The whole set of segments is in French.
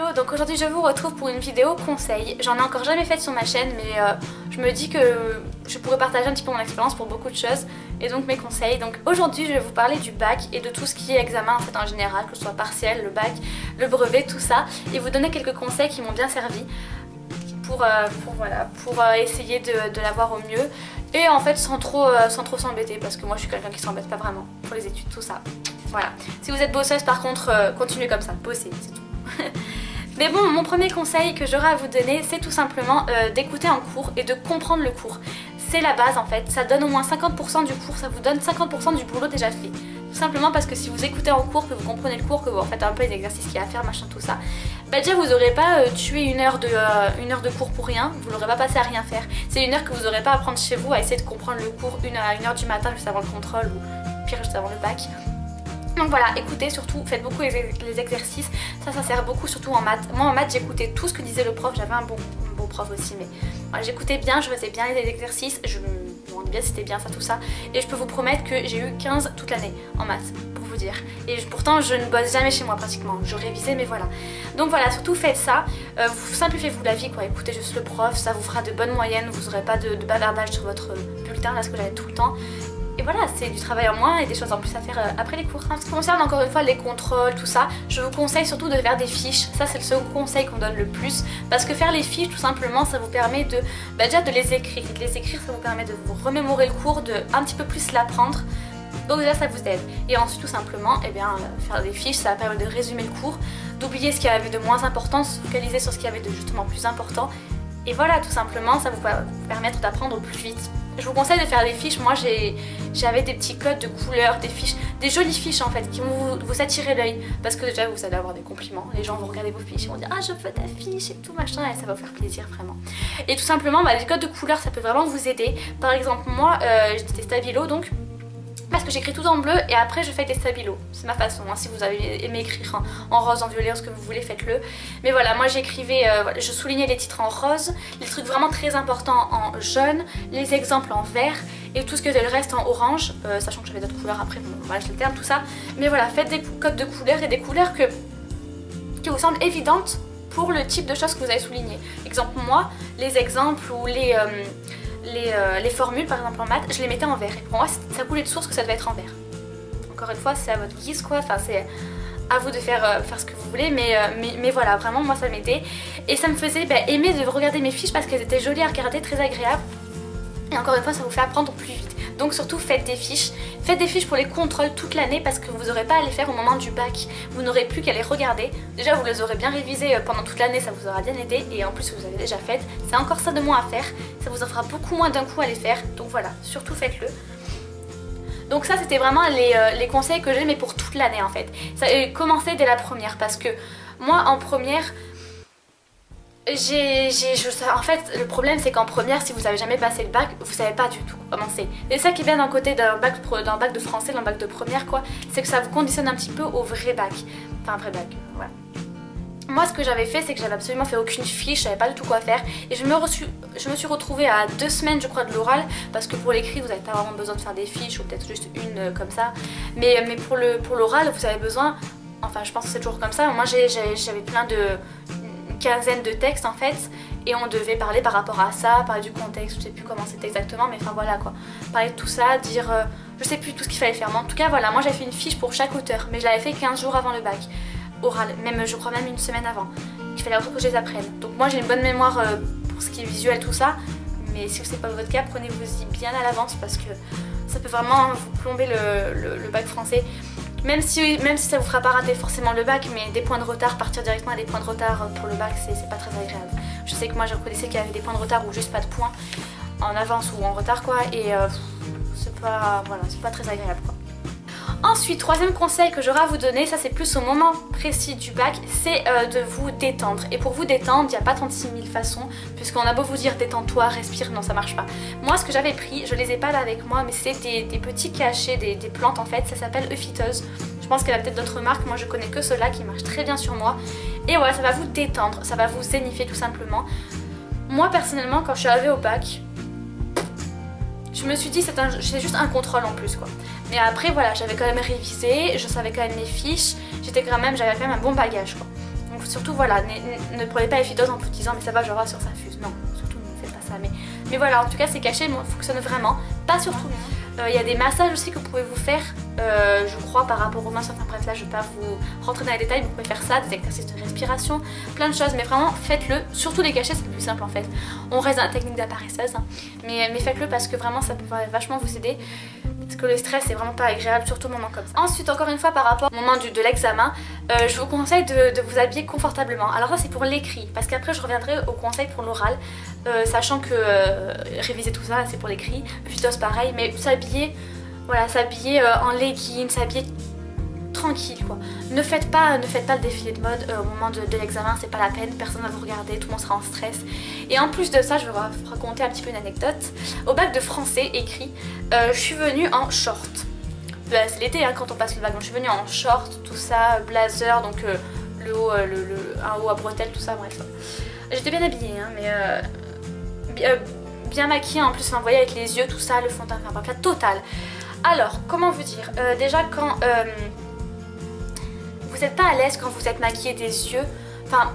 Hello, donc aujourd'hui je vous retrouve pour une vidéo conseil. J'en ai encore jamais faite sur ma chaîne mais je me dis que je pourrais partager un petit peu mon expérience pour beaucoup de choses et donc mes conseils. Donc aujourd'hui je vais vous parler du bac et de tout ce qui est examen en fait en général, que ce soit partiel, le bac, le brevet, tout ça, et vous donner quelques conseils qui m'ont bien servi pour essayer de l'avoir au mieux et en fait sans trop s'embêter, parce que moi je suis quelqu'un qui s'embête pas vraiment pour les études, tout ça. Voilà. Si vous êtes bosseuse par contre, continuez comme ça, bossez, c'est tout. Mais bon, mon premier conseil que j'aurai à vous donner, c'est tout simplement d'écouter un cours et de comprendre le cours. C'est la base en fait, ça donne au moins 50% du cours, ça vous donne 50% du boulot déjà fait. Tout simplement parce que si vous écoutez en cours, que vous comprenez le cours, que vous faites un peu les exercices qu'il y a à faire, machin tout ça, bah déjà vous n'aurez pas tué une heure de cours pour rien, vous l'aurez pas passé à rien faire. C'est une heure que vous n'aurez pas à prendre chez vous à essayer de comprendre le cours à 1h du matin juste avant le contrôle ou pire juste avant le bac. Donc voilà, écoutez surtout, faites beaucoup les exercices, ça sert beaucoup surtout en maths. Moi en maths j'écoutais tout ce que disait le prof, j'avais un bon prof aussi, mais voilà, j'écoutais bien, je faisais bien les exercices, je me demandais bien si c'était bien ça tout ça, et je peux vous promettre que j'ai eu 15 toute l'année en maths, pour vous dire. Et pourtant je ne bosse jamais chez moi pratiquement, je révisais mais voilà. Donc voilà, surtout faites ça, simplifiez-vous la vie quoi, écoutez juste le prof, ça vous fera de bonnes moyennes, vous n'aurez pas de bavardage sur votre bulletin, là ce que j'avais tout le temps. Et voilà, c'est du travail en moins et des choses en plus à faire après les cours. En ce qui concerne encore une fois les contrôles, tout ça, je vous conseille surtout de faire des fiches. Ça c'est le second conseil qu'on donne le plus. Parce que faire les fiches tout simplement, ça vous permet de déjà de les écrire. Et de les écrire, ça vous permet de vous remémorer le cours, de un petit peu plus l'apprendre. Donc déjà ça vous aide. Et ensuite tout simplement, faire des fiches, ça va permettre de résumer le cours, d'oublier ce qu'il y avait de moins important, de se focaliser sur ce qu'il y avait de justement plus important. Et voilà, tout simplement, ça va vous permettre d'apprendre plus vite. Je vous conseille de faire des fiches. Moi j'avais des petits codes de couleurs, des fiches, des jolies fiches en fait qui vont vous attirer l'œil, parce que déjà vous allez avoir des compliments, les gens vont regarder vos fiches, ils vont dire ah je veux ta fiche et tout machin, et ça va vous faire plaisir vraiment. Et tout simplement les codes de couleurs ça peut vraiment vous aider. Par exemple moi j'étais stabilo donc, parce que j'écris tout en bleu et après je fais des stabilos, c'est ma façon, hein. Si vous avez aimé écrire en rose, en violet, ce que vous voulez, faites-le. Mais voilà, moi j'écrivais, je soulignais les titres en rose, les trucs vraiment très importants en jaune, les exemples en vert et tout ce que le reste en orange, sachant que j'avais d'autres couleurs après, bon voilà je l'alterne tout ça. Mais voilà, faites des codes de couleurs et des couleurs qui vous semblent évidentes pour le type de choses que vous avez souligné. Exemple moi, les exemples ou les formules par exemple en maths, je les mettais en vert et pour moi ça coulait de source que ça devait être en vert. Encore une fois c'est à votre guise quoi, enfin c'est à vous de faire ce que vous voulez, mais voilà, vraiment moi ça m'aidait et ça me faisait aimer de regarder mes fiches parce qu'elles étaient jolies à regarder, très agréables, et encore une fois ça vous fait apprendre plus vite. Donc surtout faites des fiches pour les contrôles toute l'année, parce que vous n'aurez pas à les faire au moment du bac, vous n'aurez plus qu'à les regarder. Déjà vous les aurez bien révisées pendant toute l'année, ça vous aura bien aidé, et en plus vous avez déjà faites, c'est encore ça de moins à faire, ça vous en fera beaucoup moins d'un coup à les faire, donc voilà, surtout faites-le. Donc ça c'était vraiment les conseils que j'ai, mais pour toute l'année en fait. Commencez dès la première, parce que moi en première, en fait le problème c'est qu'en première, si vous avez jamais passé le bac, vous savez pas du tout comment c'est. Et ça qui est bien d'un côté d'un bac de français, d'un bac de première quoi, c'est que ça vous conditionne un petit peu au vrai bac. Enfin vrai bac, voilà. Moi ce que j'avais fait, c'est que j'avais absolument fait aucune fiche, je savais pas du tout quoi faire, et je me suis retrouvée à 2 semaines je crois de l'oral, parce que pour l'écrit vous n'avez pas vraiment besoin de faire des fiches, ou peut-être juste une comme ça, mais pour l'oral vous avez besoin, enfin je pense que c'est toujours comme ça. Moi j'avais plein une quinzaine de textes en fait, et on devait parler par rapport à ça, parler du contexte, je sais plus comment c'était exactement, mais enfin voilà quoi, parler de tout ça, dire je sais plus tout ce qu'il fallait faire, mais en tout cas voilà, moi j'avais fait une fiche pour chaque auteur, mais je l'avais fait 15 jours avant le bac oral, même je crois même une semaine avant, il fallait encore que je les apprenne. Donc moi j'ai une bonne mémoire pour ce qui est visuel tout ça, mais si c'est pas votre cas, prenez-vous-y bien à l'avance, parce que ça peut vraiment vous plomber le bac français. Même si ça vous fera pas rater forcément le bac, mais des points de retard, partir directement à des points de retard pour le bac, c'est pas très agréable. Je sais que moi je connaissais qu'il y avait des points de retard ou juste pas de points en avance ou en retard quoi, et c'est pas très agréable quoi. Ensuite, troisième conseil que j'aurai à vous donner, ça c'est plus au moment précis du bac, c'est de vous détendre. Et pour vous détendre, il n'y a pas 36 000 façons, puisqu'on a beau vous dire détends-toi, respire, non ça marche pas. Moi ce que j'avais pris, je les ai pas là avec moi, mais c'est des petits cachets, des plantes en fait, ça s'appelle Euphyteuse. Je pense qu'elle a peut-être d'autres marques, moi je connais que ceux-là qui marchent très bien sur moi. Et voilà, ça va vous détendre, ça va vous zénifier tout simplement. Moi personnellement, quand je suis arrivée au bac, je me suis dit c'est juste un contrôle en plus quoi. Mais après voilà, j'avais quand même révisé, je savais quand même mes fiches, j'avais quand même un bon bagage quoi. Donc surtout voilà, ne prenez pas les phytoses en vous disant mais ça va, j'aurai sur sa fuse. Non, surtout ne faites pas ça. Mais voilà, en tout cas c'est caché, mais fonctionne vraiment, pas sur tout. Il y a des massages aussi que vous pouvez vous faire, je crois par rapport aux mains, enfin bref là je ne vais pas vous rentrer dans les détails, vous pouvez faire ça, des exercices de respiration, plein de choses, mais vraiment faites-le, surtout les cachets c'est le plus simple en fait. On reste dans la technique d'apparesseuse, hein, mais faites-le parce que vraiment ça peut vachement vous aider. Parce que le stress c'est vraiment pas agréable, surtout au moment comme ça. Ensuite, encore une fois, par rapport au moment de l'examen, je vous conseille de vous habiller confortablement. Alors ça c'est pour l'écrit, parce qu'après je reviendrai au conseil pour l'oral, sachant que réviser tout ça c'est pour l'écrit, phytose pareil, mais s'habiller, voilà, s'habiller en leggings, s'habiller tranquille quoi. Ne faites pas le défilé de mode au moment de l'examen, c'est pas la peine, personne va vous regarder, tout le monde sera en stress. Et en plus de ça, je vais vous raconter un petit peu une anecdote. Au bac de français écrit, je suis venue en short. C'est l'été hein, quand on passe le bac, donc je suis venue en short, tout ça, blazer, donc le haut, un haut à bretelles, tout ça, bref. J'étais bien habillée, hein, mais bien maquillée en plus, enfin, vous voyez avec les yeux, tout ça, le fond de teint, enfin bref, la totale. Alors, comment vous dire, déjà quand vous n'êtes pas à l'aise quand vous êtes maquillé des yeux, enfin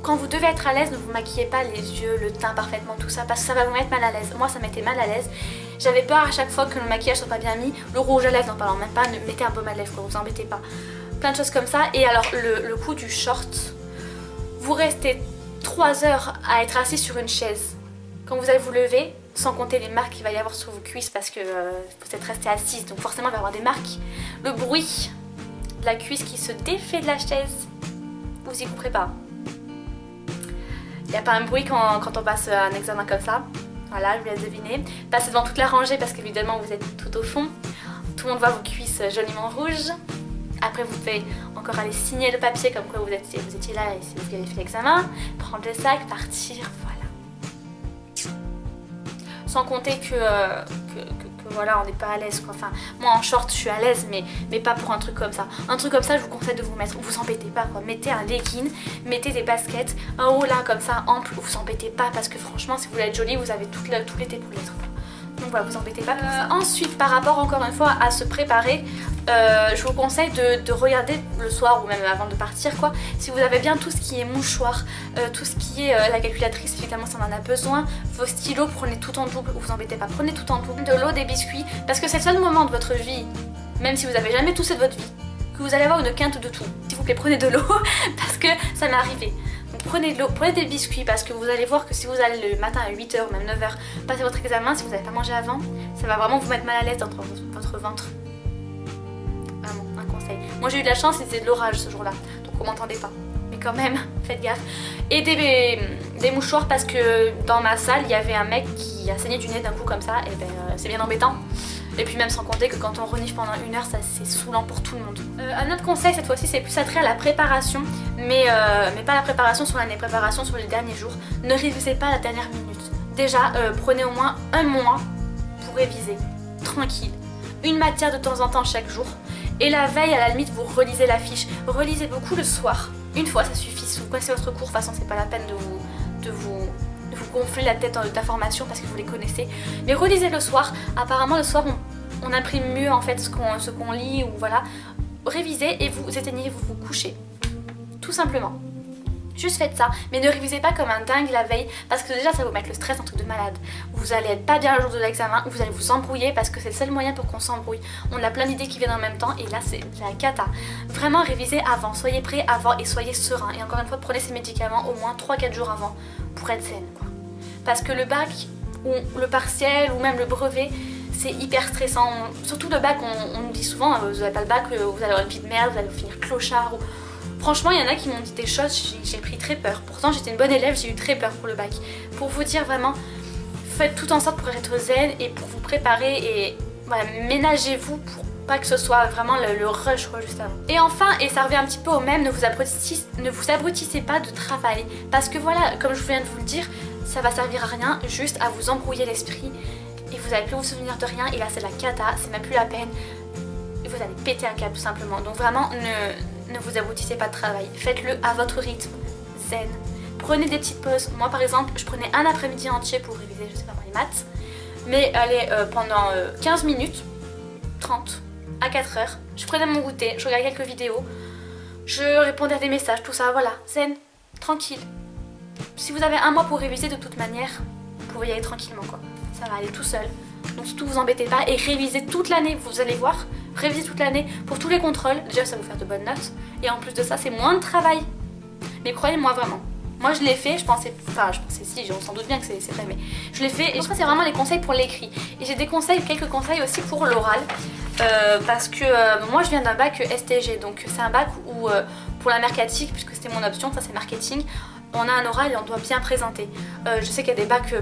quand vous devez être à l'aise, ne vous maquillez pas les yeux, le teint parfaitement, tout ça, parce que ça va vous mettre mal à l'aise. Moi ça m'était mal à l'aise, j'avais peur à chaque fois que le maquillage soit pas bien mis, le rouge à lèvres, n'en parlant même pas, ne mettez un baume à lèvres, vous embêtez pas, plein de choses comme ça. Et alors le coup du short, vous restez 3 heures à être assis sur une chaise, quand vous allez vous lever, sans compter les marques qu'il va y avoir sur vos cuisses parce que vous êtes resté assise, donc forcément il va y avoir des marques, le bruit de la cuisse qui se défait de la chaise, vous y couperez pas. Il n'y a pas un bruit quand on passe un examen comme ça. Voilà, je vous laisse deviner. Passez devant toute la rangée parce qu'évidemment vous êtes tout au fond. Tout le monde voit vos cuisses joliment rouges. Après vous pouvez encore aller signer le papier comme quoi vous étiez là et si vous avez fait l'examen. Prendre le sac, partir, voilà. Sans compter que voilà, on n'est pas à l'aise quoi. Enfin, moi en short je suis à l'aise, mais pas pour un truc comme ça. Un truc comme ça, je vous conseille de vous mettre, vous embêtez pas quoi. Mettez un legging, mettez des baskets, un haut là comme ça ample, vous embêtez pas parce que franchement, si vous voulez être jolie, vous avez tout l'été pour l'être. Donc voilà, vous embêtez pas pour ça. Ensuite, par rapport encore une fois à se préparer, je vous conseille de regarder le soir ou même avant de partir quoi, si vous avez bien tout ce qui est mouchoir, tout ce qui est la calculatrice, évidemment ça en a besoin, vos stylos, prenez tout en double, vous embêtez pas, prenez tout en double, de l'eau, des biscuits, parce que c'est le seul moment de votre vie, même si vous n'avez jamais toussé de votre vie, que vous allez avoir une quinte de tout. S'il vous plaît, prenez de l'eau, parce que ça m'est arrivé. Donc prenez de l'eau, prenez des biscuits, parce que vous allez voir que si vous allez le matin à 8h ou même 9h passer votre examen, si vous n'avez pas mangé avant, ça va vraiment vous mettre mal à l'aise dans votre ventre. Vraiment, un conseil. Moi j'ai eu de la chance, c'était de l'orage ce jour-là, donc on m'entendait pas. Mais quand même, faites gaffe. Et des mouchoirs parce que dans ma salle, il y avait un mec qui a saigné du nez d'un coup comme ça, et ben c'est bien embêtant. Et puis même sans compter que quand on renifle pendant 1 heure, ça c'est saoulant pour tout le monde. Un autre conseil cette fois-ci, c'est plus attrait à la préparation, mais pas la préparation sur l'année, préparation sur les derniers jours. Ne révisez pas à la dernière minute. Déjà, prenez au moins 1 mois pour réviser, tranquille. Une matière de temps en temps chaque jour. Et la veille, à la limite, vous relisez la fiche. Relisez beaucoup le soir. Une fois, ça suffit. Si vous connaissez votre cours, de toute façon, c'est pas la peine de vous gonfler la tête d'informations parce que vous les connaissez. Mais relisez le soir. Apparemment, le soir, on imprime mieux en fait ce qu'on lit ou voilà. Révisez et vous éteignez, vous vous couchez. Tout simplement. Juste faites ça, mais ne révisez pas comme un dingue la veille parce que déjà ça va vous mettre le stress, un truc de malade. Vous allez être pas bien le jour de l'examen, vous allez vous embrouiller parce que c'est le seul moyen pour qu'on s'embrouille. On a plein d'idées qui viennent en même temps et là c'est la cata. Vraiment révisez avant, soyez prêts avant et soyez serein. Et encore une fois, prenez ces médicaments au moins 3-4 jours avant pour être zen quoi. Parce que le bac ou le partiel ou même le brevet, c'est hyper stressant. Surtout le bac, on nous dit souvent vous n'avez pas le bac, vous allez avoir une vie de merde, vous allez finir clochard ou... Franchement, il y en a qui m'ont dit des choses, j'ai pris très peur. Pourtant, j'étais une bonne élève, j'ai eu très peur pour le bac. Pour vous dire vraiment, faites tout en sorte pour être zen et pour vous préparer et voilà, ménagez-vous pour pas que ce soit vraiment le rush quoi, juste avant. Et enfin, et ça revient un petit peu au même, ne vous abrutissez pas de travail. Parce que voilà, comme je viens de vous le dire, ça va servir à rien, juste à vous embrouiller l'esprit. Et vous n'allez plus vous souvenir de rien, et là c'est la cata, c'est même plus la peine. Et vous allez péter un câble tout simplement. Donc vraiment, ne vous abrutissez pas de travail, faites-le à votre rythme, zen. Prenez des petites pauses. Moi par exemple, je prenais un après-midi entier pour réviser, je sais pas moi, les maths. Mais allez, pendant 15 minutes, 30 à 4 heures, je prenais mon goûter, je regardais quelques vidéos. Je répondais à des messages, tout ça, voilà, zen, tranquille. Si vous avez un mois pour réviser de toute manière, vous pouvez y aller tranquillement quoi. Ça va aller tout seul. Donc surtout vous embêtez pas et révisez toute l'année, vous allez voir, révisez toute l'année pour tous les contrôles. Déjà ça va vous faire de bonnes notes et en plus de ça c'est moins de travail. Mais croyez-moi vraiment. Moi je l'ai fait, je pensais si, on s'en doute bien que c'est vrai, mais je l'ai fait et ça c'est vraiment les conseils pour l'écrit. Et j'ai des conseils, quelques conseils aussi pour l'oral parce que moi je viens d'un bac STG, donc c'est un bac où pour la mercatique, puisque c'était mon option, ça c'est marketing, on a un oral et on doit bien présenter. Je sais qu'il y a des bacs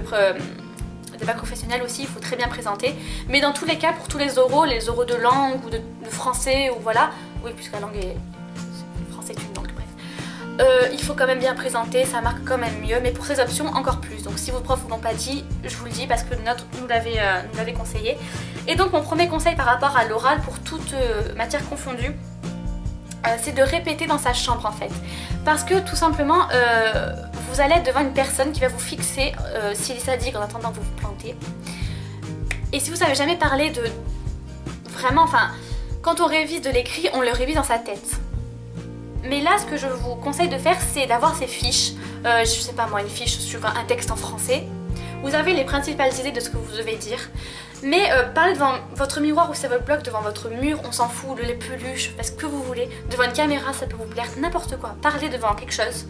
professionnels aussi, il faut très bien présenter, mais dans tous les cas, pour tous les oraux de langue ou de français ou voilà, oui puisque la langue est... français est une langue, bref. Il faut quand même bien présenter, ça marque quand même mieux, mais pour ces options encore plus. Donc si vos profs vous l'ont pas dit, je vous le dis parce que nous l'avait conseillé. Et donc mon premier conseil par rapport à l'oral pour toute matière confondue, c'est de répéter dans sa chambre en fait. Parce que tout simplement, vous allez être devant une personne qui va vous fixer s'il est sadique en attendant que vous vous plantez. Et si vous savez jamais parler de... Vraiment, enfin, quand on révise de l'écrit, on le révise dans sa tête. Mais là, ce que je vous conseille de faire, c'est d'avoir ces fiches. Je sais pas moi, une fiche sur un texte en français. Vous avez les principales idées de ce que vous devez dire. Mais parlez devant votre miroir ou c'est votre bloc, devant votre mur, on s'en fout, les peluches, faites ce que vous voulez. Devant une caméra, ça peut vous plaire, n'importe quoi. Parlez devant quelque chose,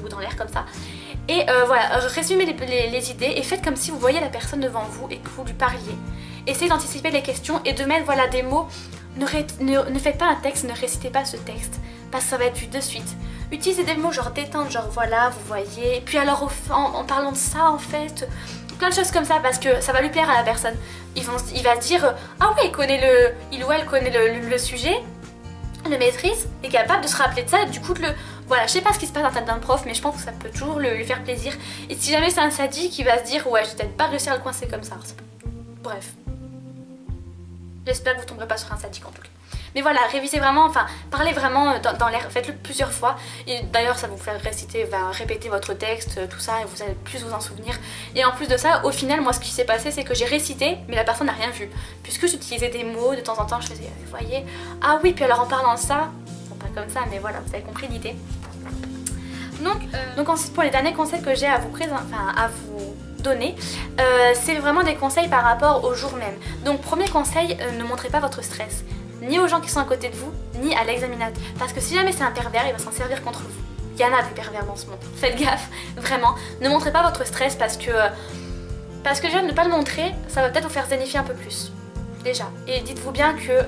ou dans l'air comme ça. Et voilà, résumez les idées et faites comme si vous voyiez la personne devant vous et que vous lui parliez. Essayez d'anticiper les questions et de mettre voilà, des mots. Ne faites pas un texte, ne récitez pas ce texte, parce que ça va être vu de suite. Utilisez des mots genre détente, genre voilà, vous voyez. Et puis alors en parlant de ça en fait... Plein de choses comme ça parce que ça va lui plaire à la personne. Il va se dire ah ouais, il ou elle connaît le sujet, le maîtrise, est capable de se rappeler de ça. Du coup, voilà, je sais pas ce qui se passe dans la tête d'un prof, mais je pense que ça peut toujours lui faire plaisir. Et si jamais c'est un sadique, il va se dire ouais, je vais peut-être pas réussir à le coincer comme ça. Bref. J'espère que vous tomberez pas sur un sadique en tout cas. Mais voilà, révisez vraiment, enfin, parlez vraiment dans l'air, faites-le plusieurs fois. Et d'ailleurs, ça va vous faire répéter votre texte, tout ça, et vous allez plus vous en souvenir. Et en plus de ça, au final, moi, ce qui s'est passé, c'est que j'ai récité, mais la personne n'a rien vu. Puisque j'utilisais des mots, de temps en temps, je faisais, vous voyez, ah oui, puis alors en parlant de ça, bon, pas comme ça, mais voilà, vous avez compris l'idée. Donc ensuite, pour les derniers conseils que j'ai à vous donner, c'est vraiment des conseils par rapport au jour même. Donc premier conseil, ne montrez pas votre stress, ni aux gens qui sont à côté de vous, ni à l'examinateur. Parce que si jamais c'est un pervers, il va s'en servir contre vous. Il y en a des pervers dans ce monde. Faites gaffe, vraiment. Ne montrez pas votre stress parce que déjà ne pas le montrer, ça va peut-être vous faire zénifier un peu plus. Déjà. Et dites-vous bien que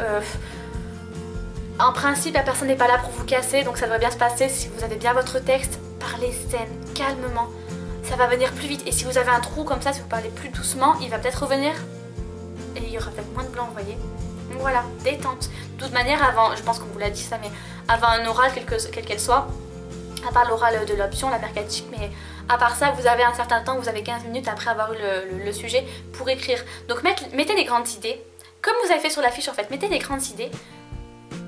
en principe la personne n'est pas là pour vous casser, donc ça devrait bien se passer. Si vous avez bien votre texte, parlez zen, calmement. Ça va venir plus vite. Et si vous avez un trou comme ça, si vous parlez plus doucement, il va peut-être revenir. Et il y aura peut-être moins de blanc, vous voyez. Donc voilà, détente. De toute manière, avant, je pense qu'on vous l'a dit ça, mais avant un oral, quelle qu'elle soit, à part l'oral de l'option, la mercatique, mais à part ça, vous avez un certain temps, vous avez 15 minutes après avoir eu le sujet pour écrire. Donc mettez des grandes idées, comme vous avez fait sur la fiche en fait, mettez des grandes idées.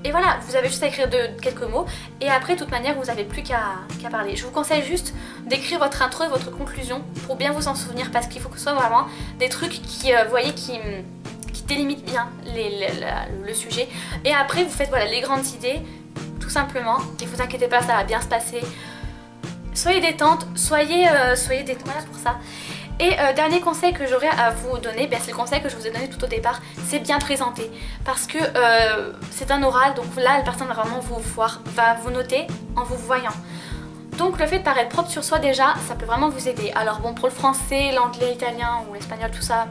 Et voilà, vous avez juste à écrire quelques mots et après, de toute manière, vous n'avez plus qu'à parler. Je vous conseille juste d'écrire votre intro et votre conclusion pour bien vous en souvenir parce qu'il faut que ce soit vraiment des trucs qui, vous voyez, qui délimitent bien le sujet. Et après, vous faites voilà, les grandes idées, tout simplement. Et vous inquiétez pas, ça va bien se passer. Soyez détente, soyez détente, voilà pour ça. Et dernier conseil que j'aurais à vous donner, c'est le conseil que je vous ai donné tout au départ, c'est bien présenter. Parce que c'est un oral, donc là la personne va vraiment vous voir, va vous noter en vous voyant. Donc le fait de paraître propre sur soi déjà, ça peut vraiment vous aider. Alors bon, pour le français, l'anglais, l'italien ou l'espagnol, tout ça,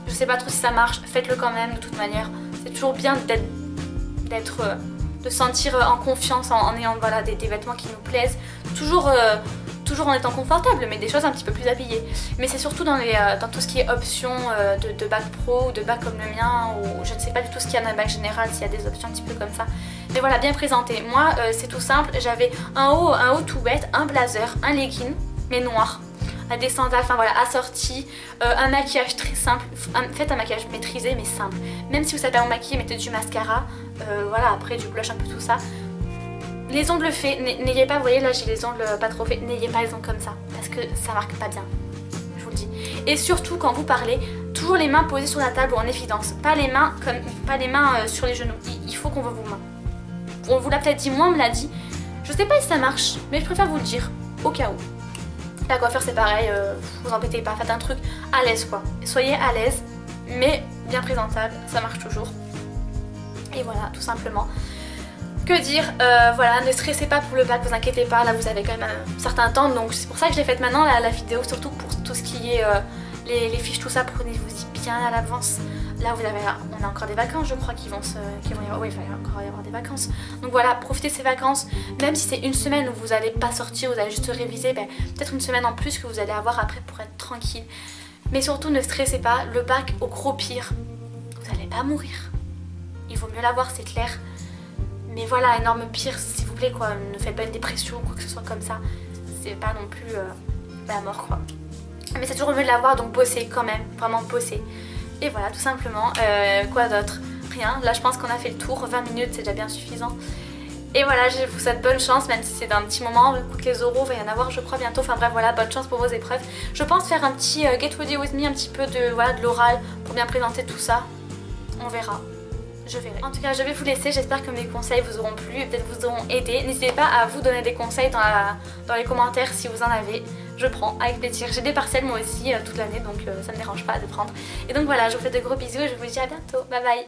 je sais pas trop si ça marche, faites-le quand même de toute manière. C'est toujours bien de sentir en confiance en ayant voilà, des vêtements qui nous plaisent. Toujours en étant confortable, mais des choses un petit peu plus habillées. Mais c'est surtout dans tout ce qui est options de bac pro ou de bac comme le mien, ou je ne sais pas du tout ce qu'il y a dans le bac général, s'il y a des options un petit peu comme ça. Mais voilà, bien présenté. Moi, c'est tout simple, j'avais un haut tout bête, un blazer, un legging, mais noir, des sandales, enfin voilà, assorti, un maquillage très simple. Faites un maquillage maîtrisé mais simple. Même si vous savez pas vous maquiller, mettez du mascara, voilà, après du blush, un peu tout ça. Les ongles faits, n'ayez pas, vous voyez là j'ai les ongles pas trop faits, n'ayez pas les ongles comme ça, parce que ça marque pas bien, je vous le dis. Et surtout quand vous parlez, toujours les mains posées sur la table ou en évidence, pas les mains sur les genoux, il faut qu'on voit vos mains. On vous l'a peut-être dit, moi on me l'a dit. Je sais pas si ça marche, mais je préfère vous le dire, au cas où. La coiffure c'est pareil, vous embêtez pas, faites un truc à l'aise quoi. Soyez à l'aise, mais bien présentable, ça marche toujours. Et voilà, tout simplement. Que dire, voilà, ne stressez pas pour le bac, vous inquiétez pas, là vous avez quand même un certain temps, donc c'est pour ça que je l'ai faite maintenant, la vidéo, surtout pour tout ce qui est les fiches, tout ça, prenez-vous-y bien à l'avance. Là on a encore des vacances je crois qui vont y avoir, oui il va encore y avoir des vacances. Donc voilà, profitez de ces vacances, même si c'est une semaine où vous n'allez pas sortir, vous allez juste réviser, ben, peut-être une semaine en plus que vous allez avoir après pour être tranquille. Mais surtout ne stressez pas, le bac au gros pire, vous n'allez pas mourir. Il vaut mieux l'avoir, c'est clair. Mais voilà, énorme pire, s'il vous plaît quoi, ne faites pas une dépression ou quoi que ce soit comme ça. C'est pas non plus la mort quoi. Mais c'est toujours mieux de l'avoir, donc bossez quand même, vraiment bossez. Et voilà, tout simplement. Quoi d'autre? Rien. Là, je pense qu'on a fait le tour. 20 minutes, c'est déjà bien suffisant. Et voilà, je vous souhaite bonne chance, même si c'est dans un petit moment. Écoute, les oraux, il va y en avoir, je crois, bientôt. Enfin bref, voilà, bonne chance pour vos épreuves. Je pense faire un petit get ready with me, un petit peu de voilà, de l'oral pour bien présenter tout ça. On verra. Je verrai. En tout cas, je vais vous laisser. J'espère que mes conseils vous auront plu et peut-être vous auront aidé. N'hésitez pas à vous donner des conseils dans les commentaires si vous en avez. Je prends avec plaisir. J'ai des partiels moi aussi toute l'année, donc ça ne me dérange pas de prendre. Et donc voilà, je vous fais de gros bisous et je vous dis à bientôt. Bye bye.